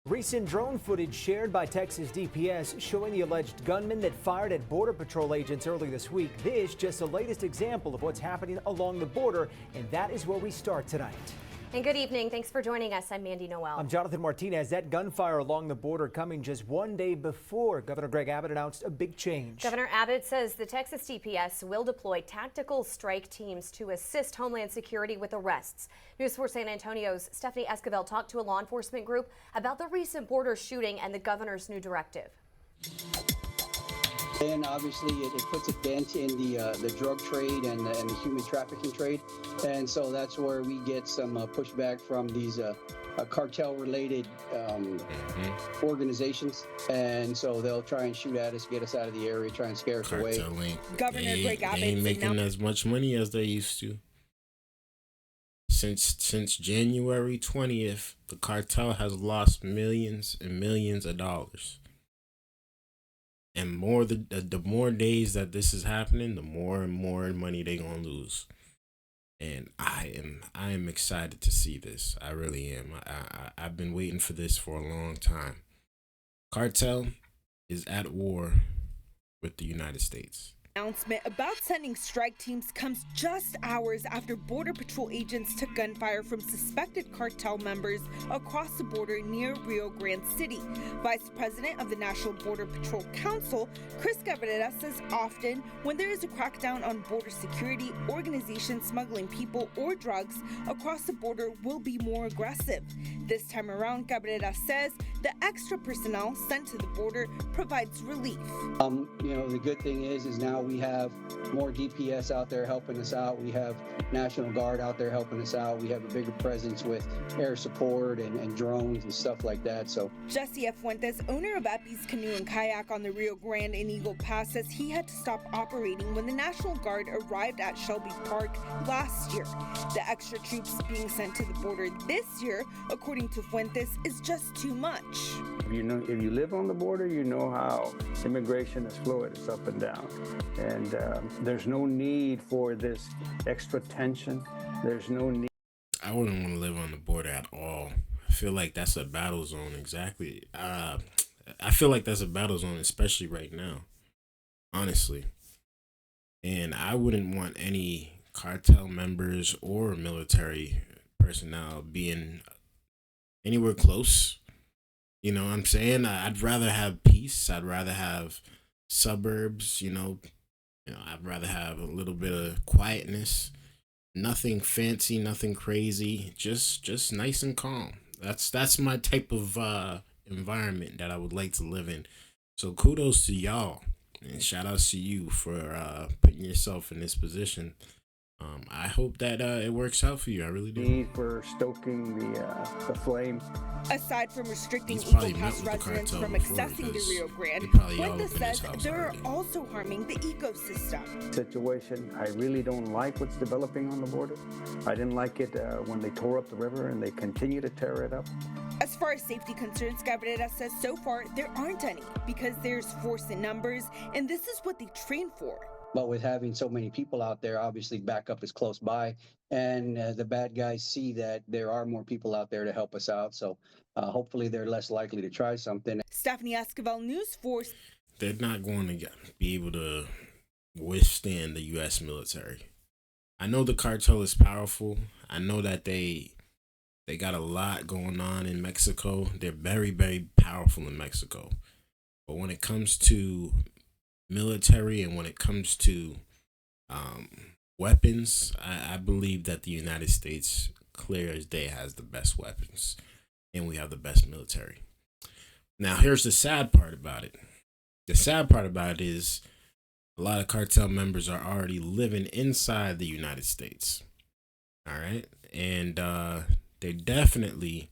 Recent drone footage shared by Texas DPS showing the alleged gunman that fired at Border Patrol agents early this week. This just the latest example of what's happening along the border, and that is where we start tonight. And good evening. Thanks for joining us. I'm Mandy Noel. I'm Jonathan Martinez. That gunfire along the border coming just one day before Governor Greg Abbott announced a big change. Governor Abbott says the Texas DPS will deploy tactical strike teams to assist Homeland Security with arrests. News 4 San Antonio's Stephanie Esquivel talked to a law enforcement group about the recent border shooting and the governor's new directive. And obviously it puts a dent in the drug trade and the human trafficking trade. And so that's where we get some pushback from these cartel-related organizations. And so they'll try and shoot at us, get us out of the area, try and scare us away. Governor Greg Abbott ain't making as much money as they used to. Since January 20th, the cartel has lost millions and millions of dollars. And the more days that this is happening, the more and more money they gonna lose. And I am excited to see this. I really am. I've been waiting for this for a long time. Cartel is at war with the United States. Announcement about sending strike teams comes just hours after Border Patrol agents took gunfire from suspected cartel members across the border near Rio Grande City. Vice President of the National Border Patrol Council, Chris Cabrera, says often when there is a crackdown on border security, organizations smuggling people or drugs across the border will be more aggressive. This time around, Cabrera says the extra personnel sent to the border provides relief. The good thing is now we have more DPS out there helping us out. We have National Guard out there helping us out. We have a bigger presence with air support and drones and stuff like that. So Jesse F. Fuentes, owner of Epi's Canoe and Kayak on the Rio Grande and Eagle Pass, says he had to stop operating when the National Guard arrived at Shelby Park last year. The extra troops being sent to the border this year, according to Fuentes, is just too much. If you live on the border, you know how immigration is fluid. It's up and down. And there's no need for this extra tension. There's no need. I wouldn't want to live on the border at all. I feel like that's a battle zone. Exactly. I feel like that's a battle zone, especially right now, honestly. And I wouldn't want any cartel members or military personnel being anywhere close. You know what I'm saying? I'd rather have peace. I'd rather have suburbs, I'd rather have a little bit of quietness, nothing fancy, nothing crazy, just nice and calm. That's my type of environment that I would like to live in. So kudos to y'all and shout outs to you for putting yourself in this position. I hope that it works out for you. I really do. Need for stoking the flame. Aside from restricting He's Eagle probably Pass met with the residents cartel from before accessing the because Rio Grande, they probably all Fuentes up in his says house they're already. also harming the ecosystem. Situation. I really don't like what's developing on the border. I didn't like it when they tore up the river, and they continue to tear it up. As far as safety concerns, Cabrera says so far there aren't any because there's force in numbers, and this is what they train for. But with having so many people out there, obviously backup is close by, and the bad guys see that there are more people out there to help us out. So hopefully they're less likely to try something. Stephanie Esquivel, News 4. They're not going to be able to withstand the U.S. military. I know the cartel is powerful. I know that they got a lot going on in Mexico. They're very, very powerful in Mexico. But when it comes to military and when it comes to weapons, I believe that the United States, clear as day, has the best weapons, and we have the best military. Now, here's the sad part about it. The sad part about it is a lot of cartel members are already living inside the United States. All right, and they're definitely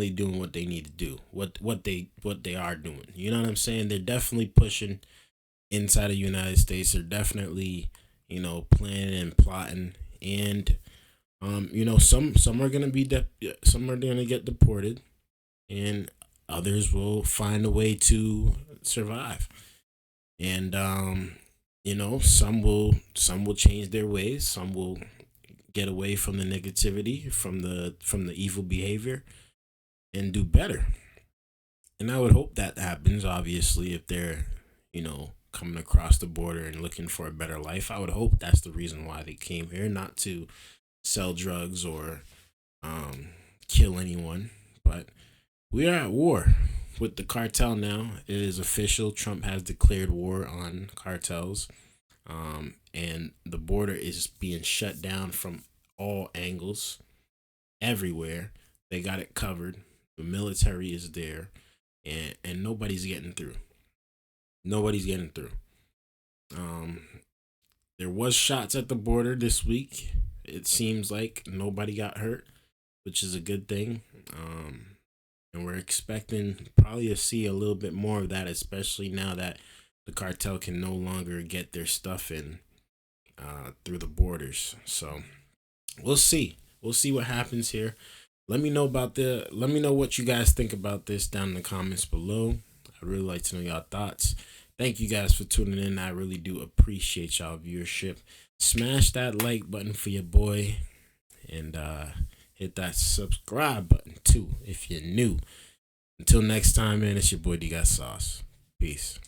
doing what they need to do. What they are doing. You know what I'm saying? They're definitely pushing inside the United States. They're definitely, planning and plotting. And some are gonna some are gonna get deported, and others will find a way to survive. And some will change their ways. Some will get away from the negativity, from the evil behavior. and do better. And I would hope that happens. Obviously, if they're, coming across the border and looking for a better life, I would hope that's the reason why they came here, not to sell drugs or kill anyone. But we are at war with the cartel now. It is official. Trump has declared war on cartels. And the border is being shut down from all angles, everywhere. They got it covered. The military is there, and nobody's getting through. Nobody's getting through. There was shots at the border this week. It seems like nobody got hurt, which is a good thing. And we're expecting probably to see a little bit more of that, especially now that the cartel can no longer get their stuff in through the borders. So we'll see. We'll see what happens here. Let me know what you guys think about this down in the comments below. I'd really like to know y'all thoughts. Thank you guys for tuning in. I really do appreciate y'all viewership. Smash that like button for your boy, and hit that subscribe button too if you're new. Until next time, man, it's your boy Dgotsauce. Peace.